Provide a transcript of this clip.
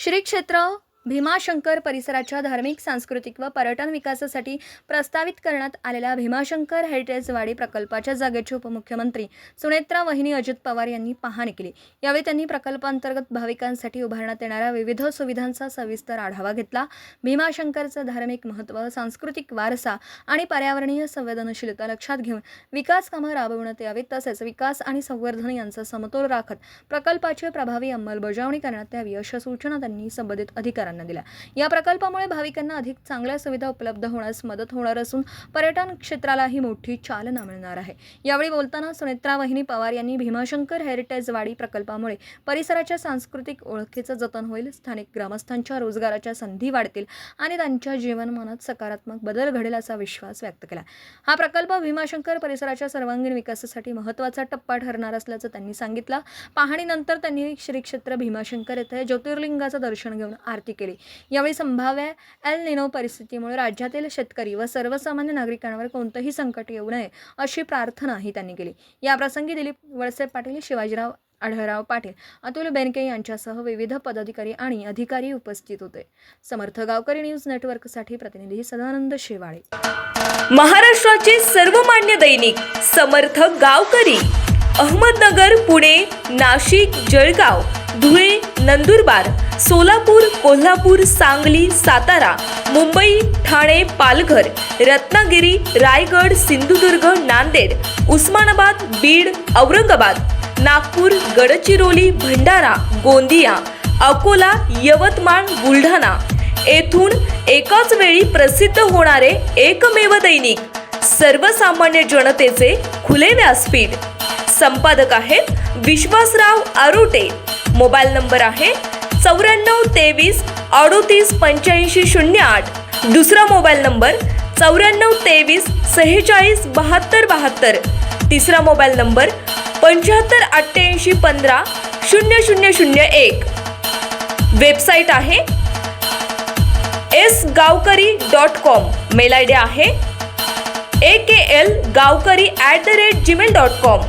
श्री क्षेत्र भीमाशंकर परिसराच्या धार्मिक, सांस्कृतिक व पर्यटन विकासासाठी प्रस्तावित करण्यात आलेल्या भीमाशंकर हेरिटेज वाडी प्रकल्पाच्या जागेची उपमुख्यमंत्री सुनेत्रा वहिनी अजित पवार यांनी पाहणी केली। यावेळी त्यांनी प्रकल्पांतर्गत भाविकांसाठी उभारण्यात येणाऱ्या विविध सुविधांचा सविस्तर आढावा घेतला। भीमाशंकरचं धार्मिक महत्त्व, सांस्कृतिक वारसा आणि पर्यावरणीय संवेदनशीलता लक्षात घेऊन विकास कामं राबवण्यात यावीत, तसेच विकास आणि संवर्धन यांचा समतोल राखत प्रकल्पाची प्रभावी अंमलबजावणी करण्यात यावी अशा सूचना त्यांनी संबंधित अधिकाऱ्यांना दिल्या। या प्रकल्पामुळे भाविकांना अधिक चांगल्या सुविधा उपलब्ध होण्यास मदत होणार असून पर्यटन क्षेत्रालाही मोठी चालना मिळणार आहे। यावेळी बोलताना सुनेत्रा वहिनी पवार यांनी भीमाशंकर हेरिटेज वाडी प्रकल्पामुळे परिसराच्या सांस्कृतिक ओळखीचं जतन होईल, स्थानिक ग्रामस्थांच्या रोजगाराच्या संधी वाढतील आणि त्यांच्या जीवनमानात सकारात्मक बदल घडेल असा विश्वास व्यक्त केला। हा प्रकल्प भीमाशंकर परिसराच्या सर्वांगीण विकासासाठी महत्त्वाचा टप्पा ठरणार असल्याचं त्यांनी सांगितलं। पाहणीनंतर त्यांनी श्री क्षेत्र भीमाशंकर येथे ज्योतिर्लिंगाचं दर्शन घेऊन आरती केली। यावेळी संभाव्य एल निनो परिस्थितीमुळे राज्यातील शेतकरी व सर्वसामान्य नागरिकांवर कोणतेही संकट येऊ नये अशी प्रार्थनाही त्यांनी केली। या प्रसंगी दिलीप वळसे पाटील, शिवाजीराव आढळराव पाटील, अतुल बेनके यांच्यासह विविध पदाधिकारी आणि अधिकारी उपस्थित होते। समर्थ गावकरी न्यूज नेटवर्कसाठी प्रतिनिधी सदानंद शेवाळे। महाराष्ट्राचे सर्वमान्य दैनिक समर्थ गावकरी अहमदनगर, पुणे, नाशिक, जळगाव, धुळे, नंदुरबार, सोलापूर, कोल्हापूर, सांगली, सातारा, मुंबई, ठाणे, पालघर, रत्नागिरी, रायगड, सिंधुदुर्ग, नांदेड, उस्मानाबाद, बीड, औरंगाबाद, नागपूर, गडचिरोली, भंडारा, गोंदिया, अकोला, यवतमाळ, बुलढाणा येथून एकाच वेळी प्रसिद्ध होणारे एकमेव दैनिक, सर्वसामान्य जनतेचे खुले व्यासपीठ। संपादक आहेत विश्वासराव आरोटे। मोबाईल नंबर आहे 9423 38 85 08। दुसरा मोबाईल नंबर 9423 46 72 72। तिसरा मोबाईल नंबर 75 88 15 0001। वेबसाईट आहे sgavkari.com। मेल आयडी आहे aklgavkari@gmail.com।